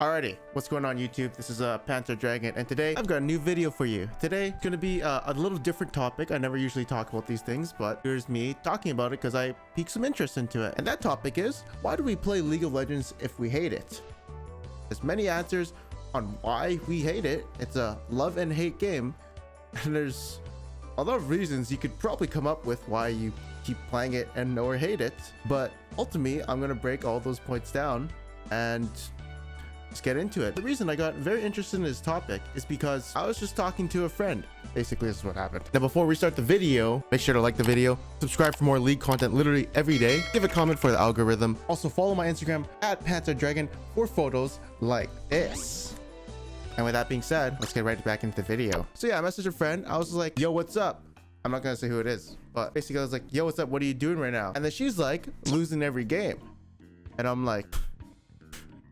Alrighty, what's going on YouTube? This is Panther Dragon, and today I've got a new video for you. Today it's gonna be a little different topic. I never usually talk about these things, but here's me talking about it because I piqued some interest into it. And that topic is, why do we play League of Legends if we hate it? There's many answers on why we hate it. It's a love and hate game, and there's a lot of reasons you could probably come up with why you keep playing it and or hate it. But ultimately, I'm gonna break all those points down and let's get into it. The reason I got very interested in this topic is because I was just talking to a friend. Basically, this is what happened. Now, before we start the video, make sure to like the video, subscribe for more League content literally every day, give a comment for the algorithm. Also, follow my Instagram at Panther Dragon for photos like this. And with that being said, let's get right back into the video. So yeah, I messaged a friend. I was like, yo, what's up? I'm not gonna say who it is, but basically I was like, yo, what's up? What are you doing right now? And then she's like, losing every game. And I'm like,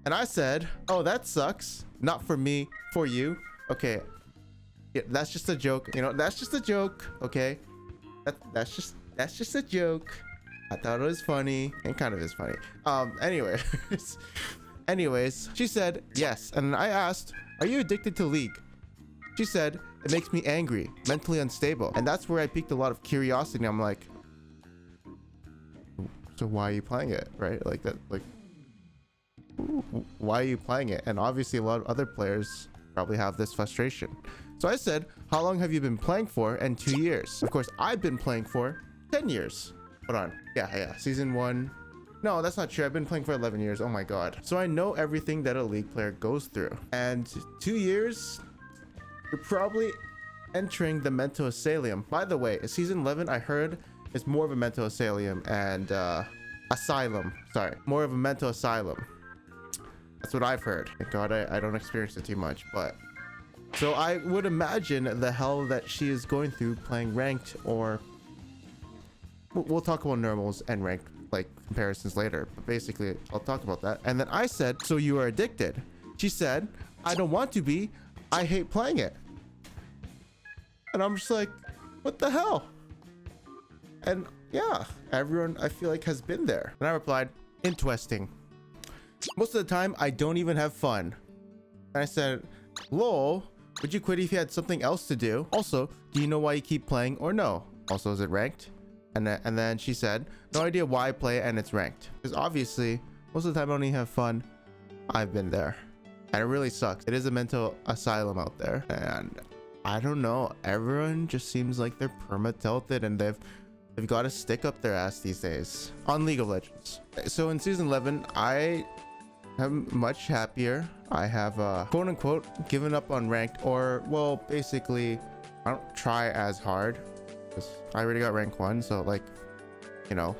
and I said, oh, that sucks. Not for me, for you. Okay. Yeah, that's just a joke. You know, that's just a joke. Okay. That's just a joke. I thought it was funny. And kind of is funny. Anyways, she said yes. And I asked, are you addicted to League? She said, it makes me angry, mentally unstable. And that's where I piqued a lot of curiosity. I'm like, so why are you playing it? Right? Like that, like, why are you playing it? And obviously a lot of other players probably have this frustration. So I said, how long have you been playing for? And 2 years. Of course, I've been playing for 10 years. Hold on. Yeah. Season 1. No, that's not true. I've been playing for 11 years. Oh my god. So I know everything that a League player goes through. And 2 years, you're probably entering the mental asylum. By the way, season 11, I heard, is more of a mental asylum and asylum. Sorry, more of a mental asylum. That's what I've heard. Thank God I don't experience it too much, but so I would imagine the hell that she is going through playing ranked, or we'll talk about normals and ranked like comparisons later, but basically I'll talk about that. And then I said, so you are addicted? She said, I don't want to be, I hate playing it. And I'm just like, what the hell? And yeah, everyone I feel like has been there. And I replied, interesting. Most of the time, I don't even have fun. And I said, lol, would you quit if you had something else to do? Also, do you know why you keep playing or no? Also, is it ranked? And then she said, no idea why I play and it's ranked. Because obviously, most of the time I don't even have fun. I've been there. And it really sucks. It is a mental asylum out there. And I don't know. Everyone just seems like they're perma-tilted and they've got a stick up their ass these days on League of Legends. So in season 11, I'm much happier. I have quote unquote given up on ranked, or well, basically I don't try as hard because I already got rank 1, so like, you know,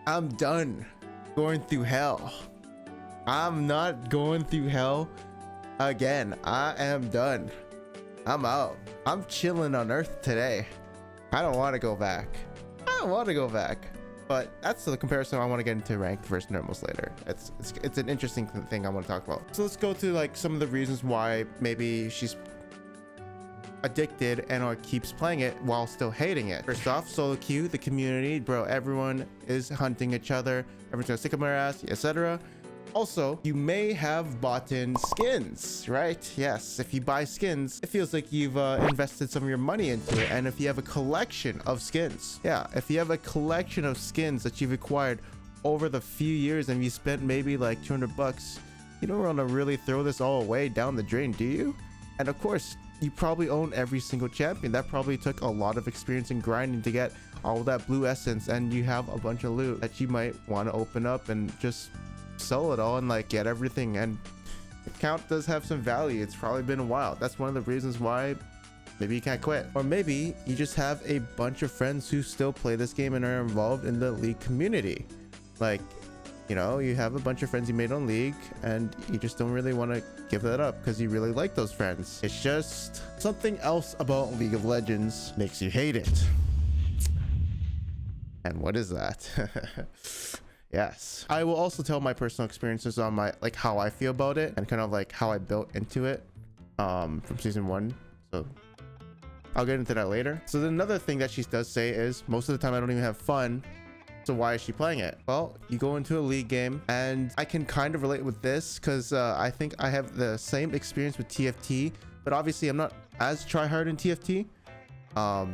I'm done going through hell. I'm not going through hell again. I am done. I'm out. I'm chilling on Earth today. I don't want to go back. But that's the comparison. I want to get into ranked versus normals later. It's an interesting thing I want to talk about. So let's go to like some of the reasons why maybe she's addicted and or keeps playing it while still hating it. First off, solo queue, the community, bro, everyone is hunting each other. Everyone's gonna stick up their ass, etc. Also, you may have bought in skins, right? Yes, if you buy skins, it feels like you've invested some of your money into it. And if you have a collection of skins, yeah, if you have a collection of skins that you've acquired over the few years and you spent maybe like 200 bucks, you don't want to really throw this all away down the drain, do you? And of course, you probably own every single champion. That probably took a lot of experience in grinding to get all that blue essence, and you have a bunch of loot that you might want to open up and just sell it all and like get everything. And the account does have some value. It's probably been a while. That's one of the reasons why maybe you can't quit. Or maybe you just have a bunch of friends who still play this game and are involved in the League community. Like, you know, you have a bunch of friends you made on League and you just don't really want to give that up because you really like those friends. It's just something else about League of Legends makes you hate it. And what is that? Yes. I will also tell my personal experiences on my, like, how I feel about it and kind of like how I built into it from season 1. So I'll get into that later. So then another thing that she does say is most of the time I don't even have fun. So why is she playing it? Well, you go into a league game, and I can kind of relate with this because I think I have the same experience with TFT, but obviously I'm not as tryhard in TFT.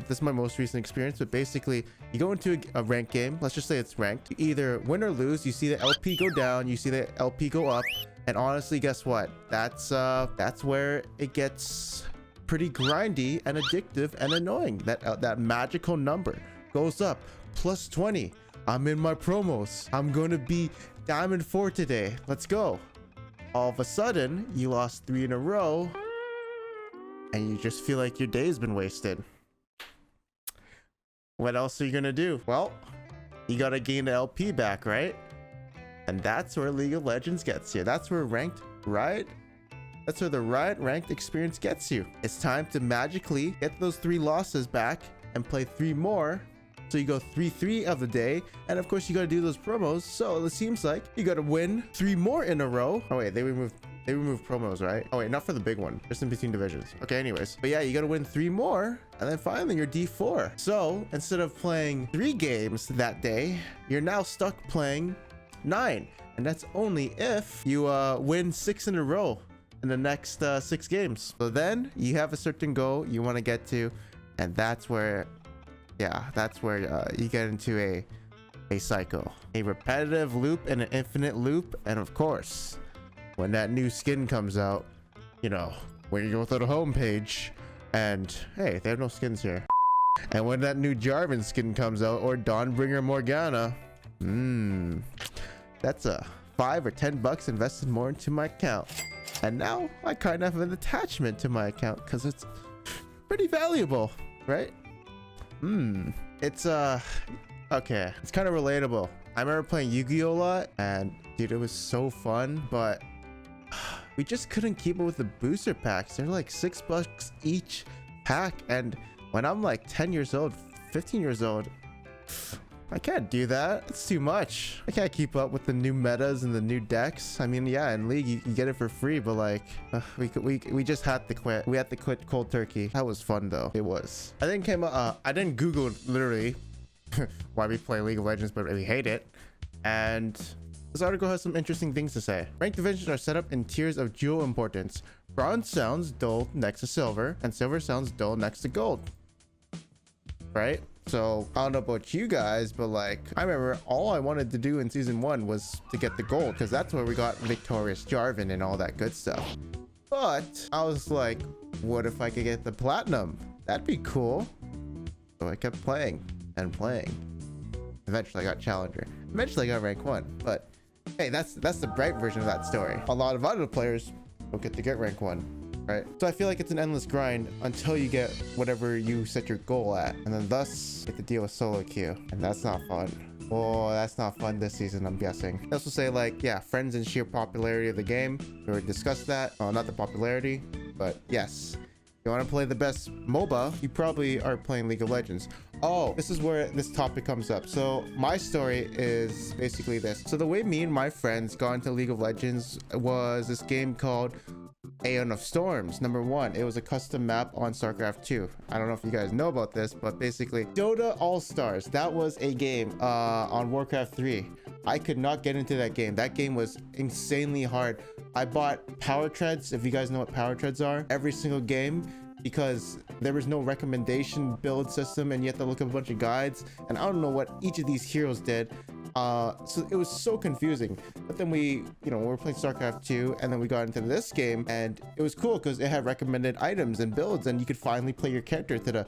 This is my most recent experience, but basically you go into a ranked game. Let's just say it's ranked. You either win or lose. You see the LP go down, you see the LP go up, and honestly, guess what? That's where it gets pretty grindy and addictive and annoying. That magical number goes up plus 20. I'm in my promos. I'm going to be Diamond 4 today. Let's go. All of a sudden, you lost 3 in a row, and you just feel like your day's been wasted. What else are you gonna do? Well, you gotta gain the LP back, right? And that's where League of Legends gets you. That's where ranked Riot, that's where the Riot ranked experience gets you. It's time to magically get those 3 losses back and play 3 more. So you go 3-3 of the day, and of course you gotta do those promos. So it seems like you gotta win 3 more in a row. Oh wait, they removed promos, right? Oh wait, not for the big one, just in between divisions. Okay, anyways, but yeah, you gotta win 3 more, and then finally you're D4. So instead of playing 3 games that day, you're now stuck playing 9, and that's only if you win 6 in a row in the next 6 games. So then you have a certain goal you want to get to, and that's where you get into a cycle, a repetitive loop and an infinite loop. And of course, when that new skin comes out, you know, when you go to the home page and hey, they have no skins here. And when that new Jarvan skin comes out, or Dawnbringer Morgana, that's a $5 or $10 invested more into my account. And now I kind of have an attachment to my account because it's pretty valuable, right? It's okay, it's kind of relatable. I remember playing Yu-Gi-Oh a lot, and dude, it was so fun, but we just couldn't keep it with the booster packs. They're like $6 each pack, and when I'm like 10 years old, 15 years old, I can't do that. It's too much. I can't keep up with the new metas and the new decks. I mean, yeah, in League you get it for free, but like we just had to quit. We had to quit cold turkey. That was fun though. It was. I didn't Google literally why we play League of Legends, but we hate it. And this article has some interesting things to say. Ranked divisions are set up in tiers of dual importance. Bronze sounds dull next to silver, and silver sounds dull next to gold. Right? So I don't know about you guys, but like I remember all I wanted to do in season 1 was to get the gold, because that's where we got victorious Jarvan and all that good stuff. But I was like, what if I could get the platinum? That'd be cool. So I kept playing and playing. Eventually I got challenger. Eventually I got rank 1. But hey, that's the bright version of that story. A lot of other players don't get to get rank 1. Right? So I feel like it's an endless grind until you get whatever you set your goal at, and then thus get to deal with solo queue, and that's not fun. Oh, that's not fun this season, I'm guessing. I also say, like, yeah, friends and sheer popularity of the game. We already discussed that. Not the popularity, but yes. If you want to play the best MOBA, you probably are playing League of Legends. Oh, this is where this topic comes up. So my story is basically this. So the way me and my friends got into League of Legends was this game called Aeon of Storms. Number 1, it was a custom map on StarCraft 2. I don't know if you guys know about this, but basically Dota All-Stars, that was a game on Warcraft 3. I could not get into that game. That game was insanely hard. I bought power treads, if you guys know what power treads are, every single game, because there was no recommendation build system, and you have to look up a bunch of guides, and I don't know what each of these heroes did. So it was so confusing. But then we were playing StarCraft 2, and then we got into this game, and it was cool because it had recommended items and builds, and you could finally play your character to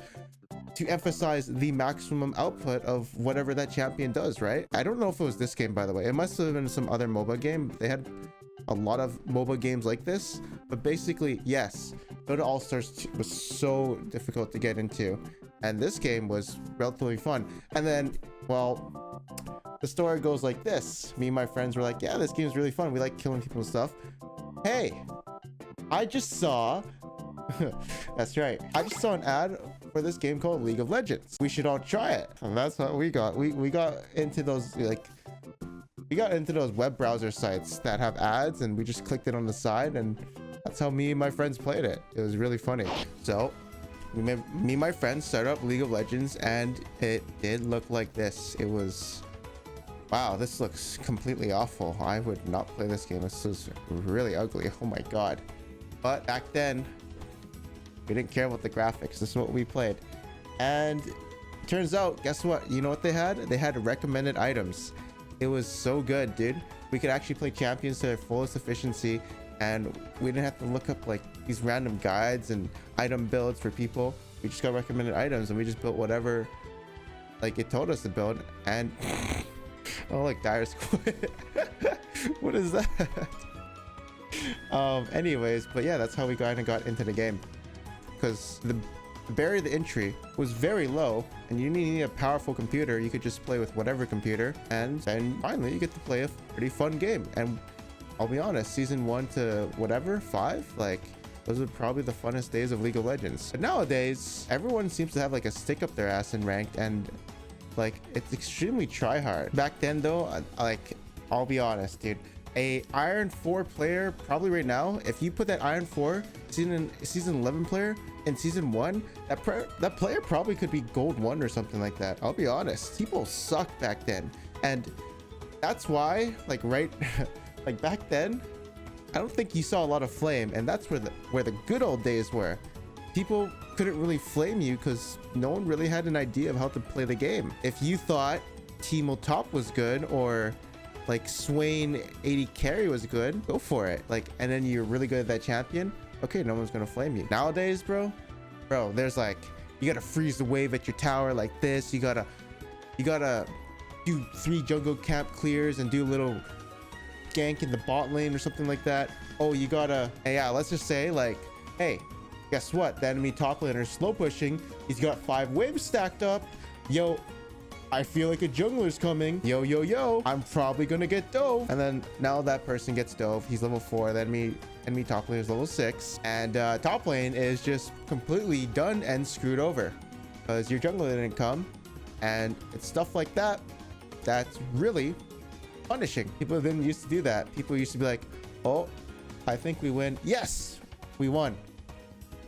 emphasize the maximum output of whatever that champion does, right? I don't know if it was this game, by the way. It must have been some other MOBA game. They had a lot of MOBA games like this, but basically, yes, Dota All-Stars was so difficult to get into, and this game was relatively fun. And then, well, the story goes like this. Me and my friends were like, yeah, this game is really fun. We like killing people and stuff. Hey, I just saw that's right, I just saw an ad for this game called League of Legends. We should all try it. And that's what we got. We got into those, like, we got into those web browser sites that have ads, and we just clicked it on the side, and that's how me and my friends played it. It was really funny. So me and my friends started up League of Legends, and it did look like this. It was Wow, this looks completely awful. I would not play this game. This is really ugly. Oh my god. But back then, we didn't care about the graphics. This is what we played. And turns out, guess what? You know what they had? They had recommended items. It was so good, dude. We could actually play champions to their fullest efficiency, and we didn't have to look up like these random guides and item builds for people. We just got recommended items and we just built whatever like it told us to build. And oh, like dire squid. What is that? Anyways, but yeah, that's how we got into the game, because the barrier to entry was very low and you need a powerful computer. You could just play with whatever computer, and then finally you get to play a pretty fun game. And I'll be honest, season 1 to whatever 5, like those are probably the funnest days of League of Legends. But nowadays everyone seems to have like a stick up their ass in ranked, and like it's extremely try hard. Back then though, like I'll be honest, dude, a Iron 4 player probably right now, if you put that Iron 4 season 11 player in season 1, that player probably could be gold 1 or something like that. I'll be honest, people sucked back then, and that's why like like back then I don't think you saw a lot of flame, and that's where the good old days were. People couldn't really flame you because no one really had an idea of how to play the game. If you thought Teemo Top was good, or like Swain 80 carry was good, go for it. Like, and then you're really good at that champion, okay, no one's gonna flame you. Nowadays, bro, there's like, you gotta freeze the wave at your tower like this. You gotta do 3 jungle camp clears and do a little gank in the bot lane or something like that. Oh, you gotta, hey, yeah, let's just say like, hey, guess what? The enemy top laner is slow pushing. He's got 5 waves stacked up. Yo, I feel like a jungler's coming. Yo, I'm probably gonna get dove. And then now that person gets dove. He's level 4. The enemy top lane is level 6. And top lane is just completely done and screwed over because your jungler didn't come. And it's stuff like that that's really punishing. People didn't used to do that. People used to be like, oh, I think we win. Yes, we won.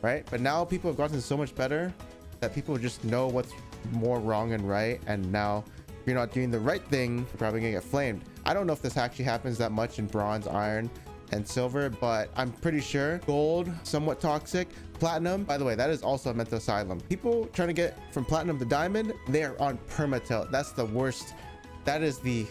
Right? But now people have gotten so much better that people just know what's more wrong and right. And now if you're not doing the right thing, you're probably gonna get flamed. I don't know if this actually happens that much in bronze, iron, and silver, but I'm pretty sure gold, somewhat toxic. Platinum, by the way, that is also a mental asylum. People trying to get from platinum to diamond, they are on permatilt. That's the worst. That is the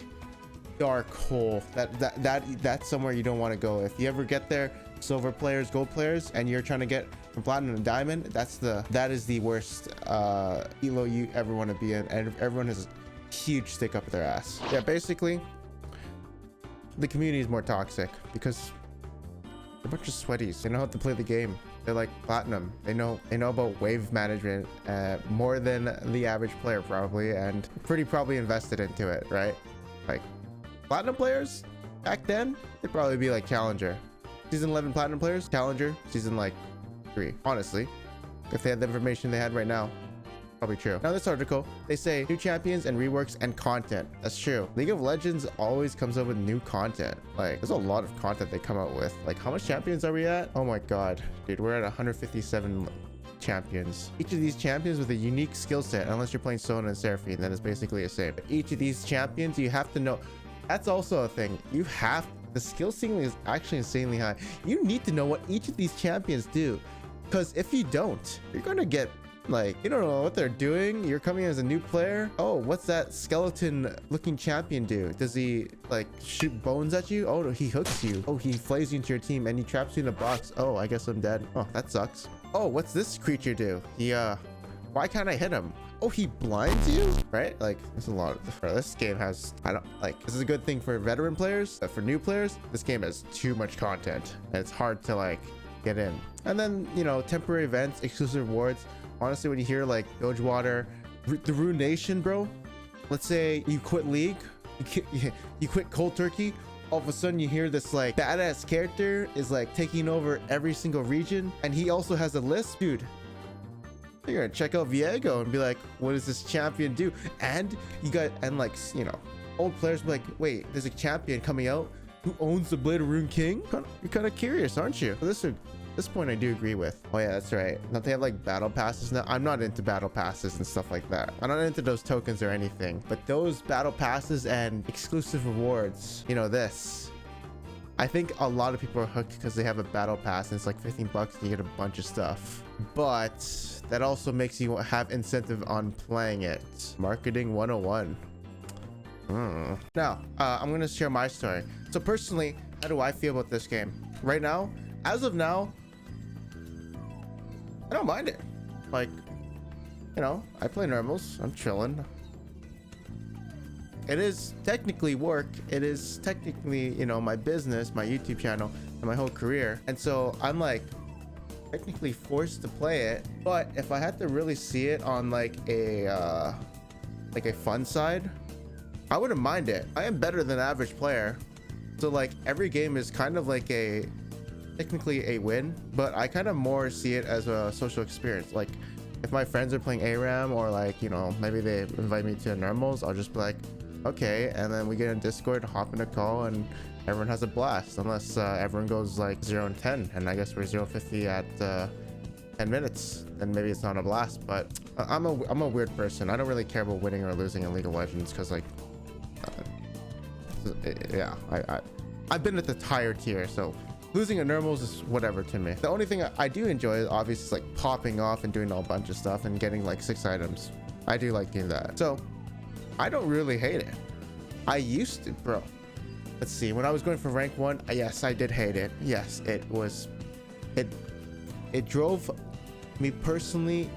dark hole. That's somewhere you don't want to go. If you ever get there, silver players, gold players, and you're trying to get from platinum to diamond, that is the worst elo you ever want to be in, and everyone has a huge stick up their ass. Yeah, basically the community is more toxic because they're a bunch of sweaties. They know how to play the game. They're like platinum. They know about wave management more than the average player probably, and pretty probably invested into it, right? Like platinum players back then, they'd probably be like challenger. Season 11 platinum players, challenger, season like 3. Honestly, if they had the information they had right now, probably true. Now this article, they say new champions and reworks and content. That's true. League of Legends always comes up with new content. Like there's a lot of content they come out with. Like how much champions are we at? Oh my god, dude, we're at 157 champions. Each of these champions with a unique skill set, unless you're playing Sona and Seraphine, then it's basically the same. But each of these champions, you have to know. That's also a thing. The skill ceiling is actually insanely high. You need to know what each of these champions do, because if you don't, you're gonna get like, you don't know what they're doing. You're coming as a new player. Oh, what's that skeleton looking champion do? Does he like shoot bones at you? Oh, he hooks you. Oh, he flays you into your team and he traps you in a box. Oh, I guess I'm dead. Oh, that sucks. Oh, what's this creature do? Why can't I hit him? Oh, he blinds you, right? Like there's a lot of, this game has, this is a good thing for veteran players, but for new players, this game has too much content and it's hard to like get in. And then, you know, temporary events, exclusive rewards. Honestly, when you hear like Dogewater, the Rune Nation, bro, let's say you quit League, you quit cold turkey, all of a sudden you hear this like badass character is like taking over every single region, and he also has a list, dude. You're gonna check out Viego and be like, what does this champion do? And like, you know, old players be like, wait, there's a champion coming out who owns the Blade of Rune King? You're kind of curious, aren't you? So this is This point I do agree with. Oh yeah, that's right. Don't they have like battle passes now? I'm not into battle passes and stuff like that. I'm not into those tokens or anything, but those battle passes and exclusive rewards, you know, this. I think a lot of people are hooked because they have a battle pass and it's like 15 bucks and you get a bunch of stuff. But that also makes you have incentive on playing it. Marketing 101. Now, I'm going to share my story. So personally, how do I feel about this game? Right now, as of now, I don't mind it. Like, you know, I play normals. I'm chilling. It is technically work. It is technically, you know, my business, my YouTube channel, and my whole career. And so I'm like technically forced to play it. But if I had to really see it on like a fun side, I wouldn't mind it. I am better than average player. So like every game is kind of like technically a win, but I kind of more see it as a social experience. Like if my friends are playing ARAM or like, you know, maybe they invite me to normals, I'll just be like, okay, and then we get in Discord, hop in a call, and everyone has a blast. Unless everyone goes like 0 and 10, and I guess we're 0 50 at 10 minutes, then maybe it's not a blast. But I'm a weird person. I don't really care about winning or losing in League of Legends because like, yeah, I've been at the higher tier, so losing at normals is whatever to me. The only thing I do enjoy is obviously like popping off and doing a bunch of stuff and getting like 6 items. I do like doing that. So I don't really hate it. I used to, bro. Let's see. When I was going for rank 1, yes, I did hate it. Yes, it drove me personally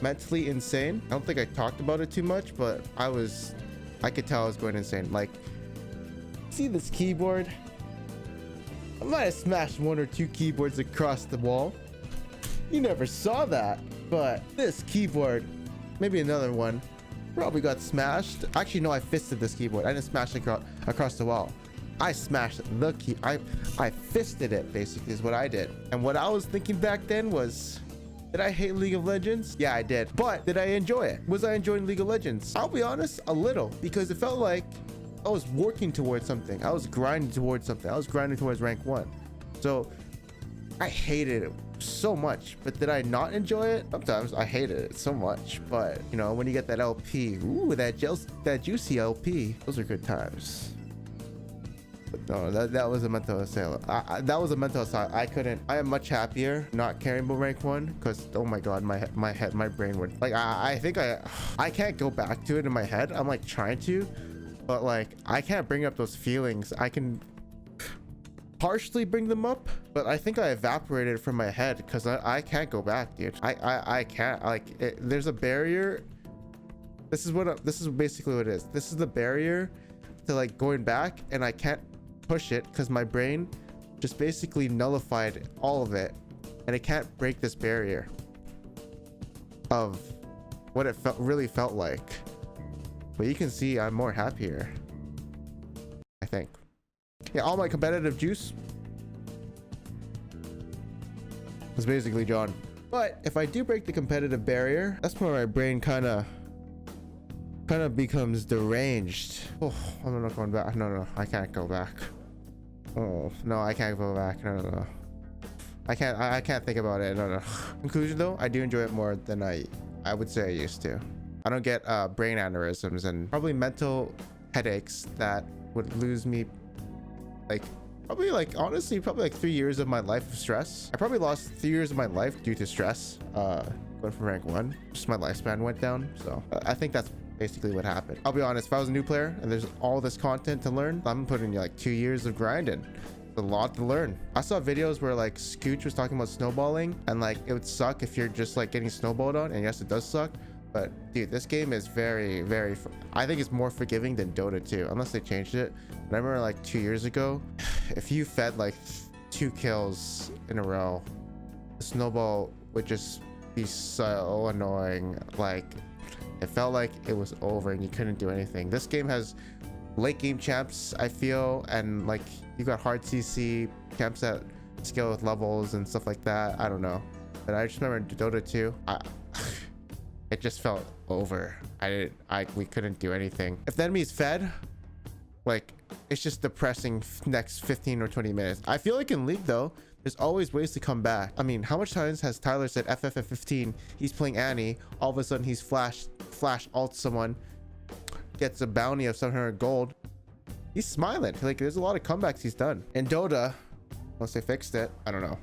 mentally insane. I don't think I talked about it too much, but I could tell I was going insane. Like, see this keyboard? I might have smashed 1 or 2 keyboards across the wall. You never saw that, but this keyboard, maybe another one, probably got smashed. Actually, no, I fisted this keyboard. I didn't smash it across the wall. I smashed the key. I fisted it, basically, is what I did. And what I was thinking back then was, did I hate League of Legends? Yeah, I did. But did I enjoy it? Was I enjoying League of Legends? I'll be honest, a little, because it felt like I was working towards something. I was grinding towards something. I was grinding towards rank 1. So I hated it so much. But did I not enjoy it? Sometimes I hated it so much. But you know, when you get that LP, ooh, that juicy LP, those are good times. But no, that was a mental assault. That was a mental assault. I am much happier not caring about rank 1 because oh my god, my brain would like I think I can't go back to it in my head. I'm like trying to, but like I can't bring up those feelings. I can partially bring them up, but I think I evaporated from my head because I can't go back, dude. I can't, like there's a barrier. This is basically what it is. This is the barrier to like going back, and I can't push it because my brain just basically nullified all of it, and it can't break this barrier of what it really felt like. But you can see I'm more happier, I think. Yeah, all my competitive juice is basically gone. But if I do break the competitive barrier, that's where my brain kind of becomes deranged. Oh, I'm not going back. No, I can't go back. Oh no, I can't go back. No. I can't think about it. No. Conclusion though, I do enjoy it more than I would say I used to. I don't get brain aneurysms and probably mental headaches that would lose me honestly probably like 3 years of my life of stress. I probably lost 3 years of my life due to stress. Going from rank 1, just my lifespan went down. So I think that's basically what happened. I'll be honest, if I was a new player and there's all this content to learn, I'm putting like 2 years of grinding. It's a lot to learn. I saw videos where like Scooch was talking about snowballing, and like it would suck if you're just like getting snowballed on, and yes, it does suck. But dude, this game is very, very, I think it's more forgiving than Dota 2, unless they changed it. But I remember like 2 years ago, if you fed like 2 kills in a row, the snowball would just be so annoying. Like it felt like it was over and you couldn't do anything. This game has late game champs, I feel, and like you got hard CC champs that scale with levels and stuff like that. I don't know, but I just remember Dota 2. It just felt over. We couldn't do anything. If the enemy's fed, like it's just depressing next 15 or 20 minutes. I feel like in League though, there's always ways to come back. I mean, how much times has Tyler said FF at 15, he's playing Annie, all of a sudden he's flash alt someone, gets a bounty of 700 gold. He's smiling. Like, there's a lot of comebacks he's done. In Dota, once they fixed it, I don't know.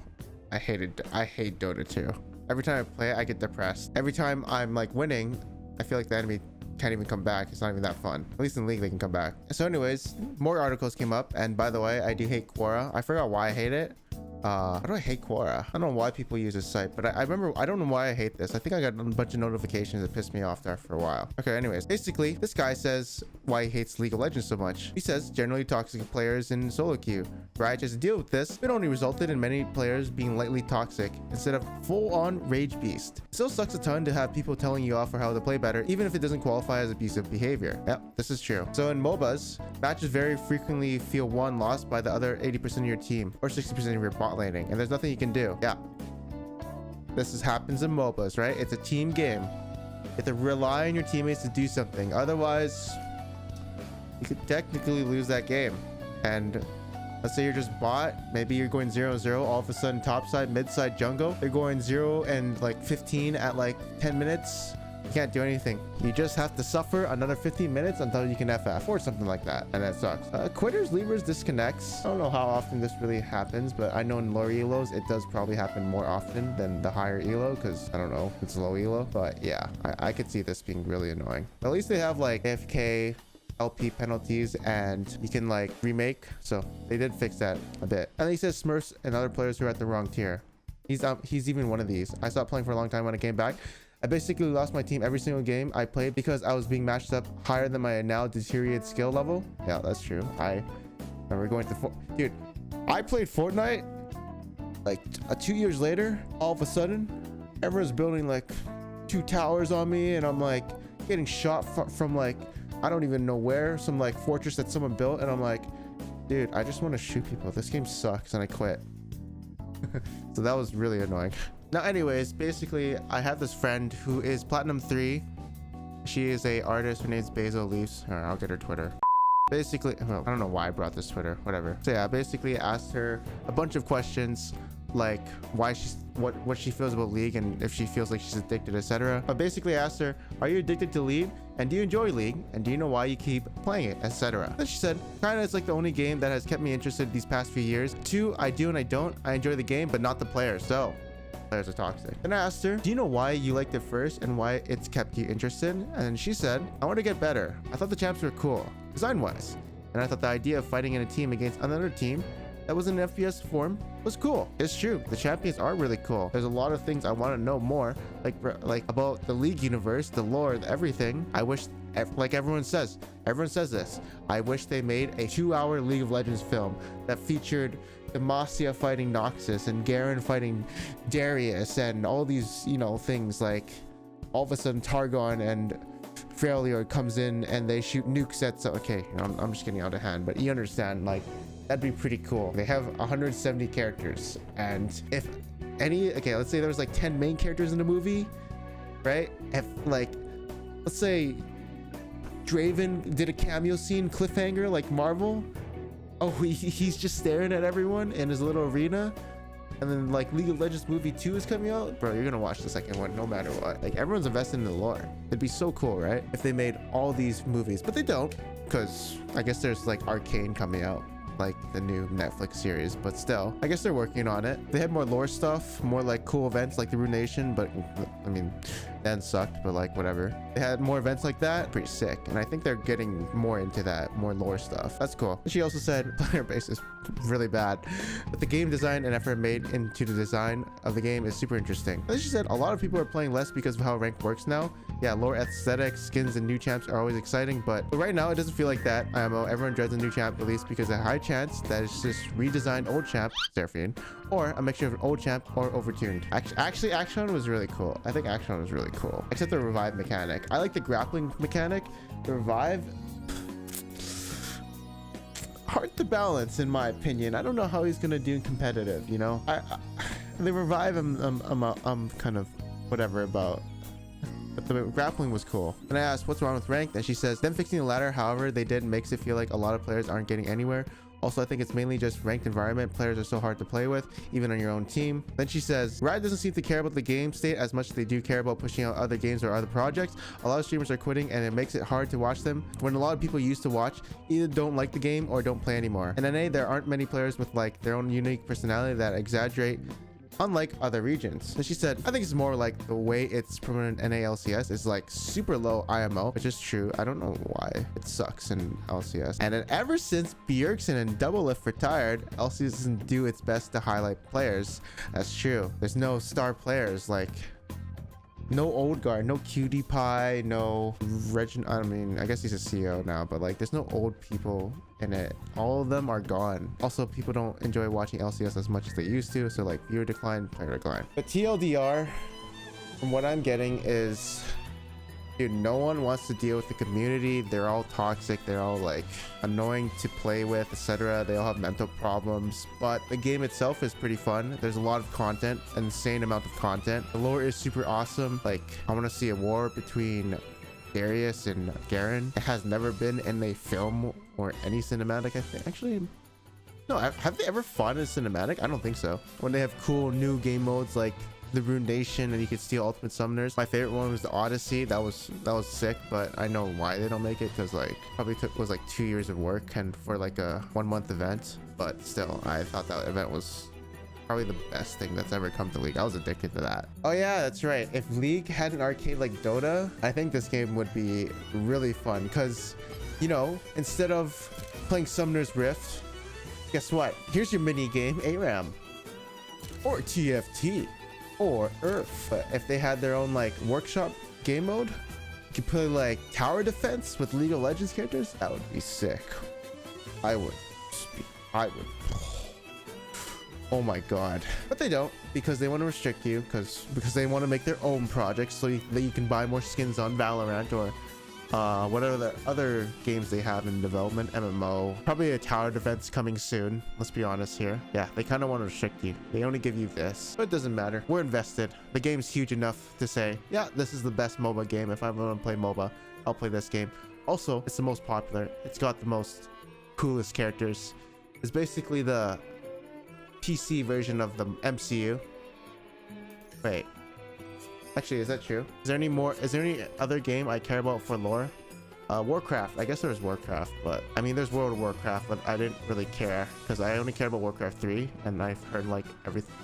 I hate Dota too. Every time I play it, I get depressed. Every time I'm like winning, I feel like the enemy can't even come back. It's not even that fun. At least in League they can come back. So anyways, more articles came up, and by the way, I do hate Quora. I forgot why I hate it. How do I hate Quora? I don't know why people use this site, but I remember, I don't know why I hate this. I think I got a bunch of notifications that pissed me off there for a while. Okay, anyways, basically, this guy says why he hates League of Legends so much. He says generally toxic players in solo queue. Riot just to deal with this, it only resulted in many players being lightly toxic instead of full-on rage beast. It still sucks a ton to have people telling you off for how to play better, even if it doesn't qualify as abusive behavior. Yep, this is true. So in MOBAs, matches very frequently feel won lost by the other 80% of your team or 60% of your bot laning, and there's nothing you can do. Yeah, happens in MOBAs, right? It's a team game. You have to rely on your teammates to do something, otherwise you could technically lose that game. And let's say you're just bot, maybe you're going 0-0, all of a sudden top side, mid side, jungle, they're going 0 and like 15 at like 10 minutes. You can't do anything. You just have to suffer another 15 minutes until you can FF or something like that, and that sucks. Quitters, leavers, disconnects. I don't know how often this really happens, but I know in lower elos it does probably happen more often than the higher elo, because I don't know, it's low elo. But yeah, I could see this being really annoying. At least they have like AFK LP penalties, and you can like remake, so they did fix that a bit. And he says Smurfs and other players who are at the wrong tier. He's even one of these. I stopped playing for a long time. When I came back, I basically lost my team every single game I played because I was being matched up higher than my now deteriorated skill level. Yeah, that's true. I remember going to dude, I played Fortnite like 2 years later. All of a sudden everyone's building like 2 towers on me, and I'm like getting shot from like I don't even know where, some like fortress that someone built, and I'm like, dude, I just want to shoot people. This game sucks, and I quit. So that was really annoying. Now anyways, basically I have this friend who is Platinum 3. She is a artist. Her name's Basil Leafs. I'll get her Twitter. Basically, well, I don't know why I brought this Twitter, whatever. So yeah, basically asked her a bunch of questions, like why she's what she feels about League, and if she feels like she's addicted, etc. But basically asked her, are you addicted to League, and do you enjoy League, and do you know why you keep playing it, etc. Then she said, kinda, it's like the only game that has kept me interested these past few years. 2, I do and I don't. I enjoy the game, but not the player. So players are toxic. Then I asked her, do you know why you liked it first and why it's kept you interested? And she said, I want to get better. I thought the champs were cool, design wise, and I thought the idea of fighting in a team against another team that was in an FPS form was cool. It's true, the champions are really cool. There's a lot of things I want to know more, like about the League universe, the lore, everything. I wish, like everyone says this, I wish they made a 2-hour League of Legends film that featured Demacia fighting Noxus and Garen fighting Darius and all these, you know, things. Like all of a sudden Targon and Freljord comes in and they shoot nukes at, so okay, I'm just getting out of hand, but you understand, like that'd be pretty cool. They have 170 characters, and if any, okay, let's say there was like 10 main characters in the movie, right? If like, let's say Draven did a cameo scene cliffhanger like Marvel. Oh, he's just staring at everyone in his little arena, and then like League of Legends movie 2 is coming out. Bro, you're gonna watch the second one no matter what. Like everyone's invested in the lore. It'd be so cool, right, if they made all these movies, but they don't, because I guess there's like Arcane coming out, like the new Netflix series, but still, I guess they're working on it. They had more lore stuff, more like cool events like the Ruination, but I mean, then sucked, but like whatever. They had more events like that, pretty sick, and I think they're getting more into that, more lore stuff. That's cool. And she also said player base is really bad, but the game design and effort made into the design of the game is super interesting. And then she said a lot of people are playing less because of how ranked works now. Yeah, lore, aesthetics, skins, and new champs are always exciting, but right now it doesn't feel like that. IMO, everyone dreads a new champ release because a high chance that it's just redesigned old champ, Seraphine, or a mixture of an old champ or overtuned. Actually, Action was really cool. I think Action was really cool, except the revive mechanic. I like the grappling mechanic. The revive, hard to balance in my opinion. I don't know how he's gonna do in competitive, you know. The revive I'm kind of whatever about. but the grappling was cool. And I asked, what's wrong with ranked? And she says, them fixing the ladder, however they did, makes it feel like a lot of players aren't getting anywhere. Also, I think it's mainly just ranked environment. Players are so hard to play with, even on your own team. Then she says, Riot doesn't seem to care about the game state as much as they do care about pushing out other games or other projects. A lot of streamers are quitting and it makes it hard to watch them when a lot of people used to watch either don't like the game or don't play anymore. In NA, there aren't many players with like their own unique personality that exaggerate, unlike other regions. So she said, I think it's more like the way it's promoted in NA LCS is like super low IMO, which is true. I don't know why it sucks in LCS. And then ever since Bjergsen and Doublelift retired, LCS doesn't do its best to highlight players. That's true. There's no star players, like no old guard, no Cutie Pie, no Regin. I mean, I guess he's a CEO now, but like there's no old people in it. All of them are gone. Also, people don't enjoy watching LCS as much as they used to, so like viewer decline, player decline. But TLDR, from what I'm getting is, dude, no one wants to deal with the community. They're all toxic, they're all like annoying to play with, etc. They all have mental problems, but the game itself is pretty fun. There's a lot of content, an insane amount of content. The lore is super awesome. Like, I want to see a war between Darius and Garen. It has never been in a film or any cinematic, I think. Actually, no, have they ever fought in a cinematic? I don't think so. When they have cool new game modes like the Rune Nation and you can steal ultimate summoners. My favorite one was the Odyssey. That was sick, but I know why they don't make it, because like probably was like 2 years of work and for like a 1 month event. But still, I thought that event was probably the best thing that's ever come to League. I was addicted to that. Oh yeah, that's right. If League had an arcade like Dota, I think this game would be really fun, because you know, instead of playing Summoner's Rift, guess what? Here's your mini game, ARAM or TFT or Earth. But if they had their own like workshop game mode, you could play like tower defense with League of Legends characters. That would be sick. I would. Oh my god. But they don't, because they want to restrict you, because they want to make their own projects so that you can buy more skins on Valorant or whatever the other games they have in development. MMO, probably a tower defense coming soon. Let's be honest here. Yeah, they kind of want to restrict you. They only give you this, but it doesn't matter. We're invested. The game's huge enough to say, yeah, this is the best MOBA game. If I want to play MOBA, I'll play this game. Also, it's the most popular. It's got the most coolest characters. It's basically the PC version of the MCU. Wait. Actually, is that true? Is there any other game I care about for lore? Warcraft. I guess there's Warcraft, but I mean, there's World of Warcraft, but I didn't really care because I only care about Warcraft 3, and I've heard like everything.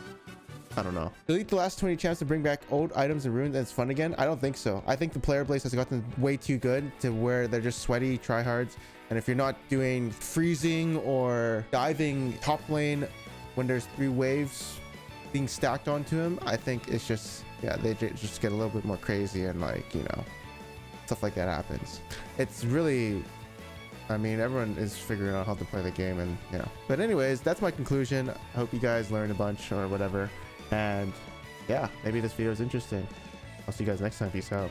I don't know. Delete the last 20 champs to bring back old items and runes and it's fun again? I don't think so. I think the player base has gotten way too good to where they're just sweaty tryhards, and if you're not doing freezing or diving top lane when there's 3 waves being stacked onto him, I think it's just, yeah, they just get a little bit more crazy, and like, you know, stuff like that happens. It's really, I mean, everyone is figuring out how to play the game, and you know. But anyways, that's my conclusion. I hope you guys learned a bunch or whatever, and yeah, maybe this video is interesting. I'll see you guys next time. Peace out.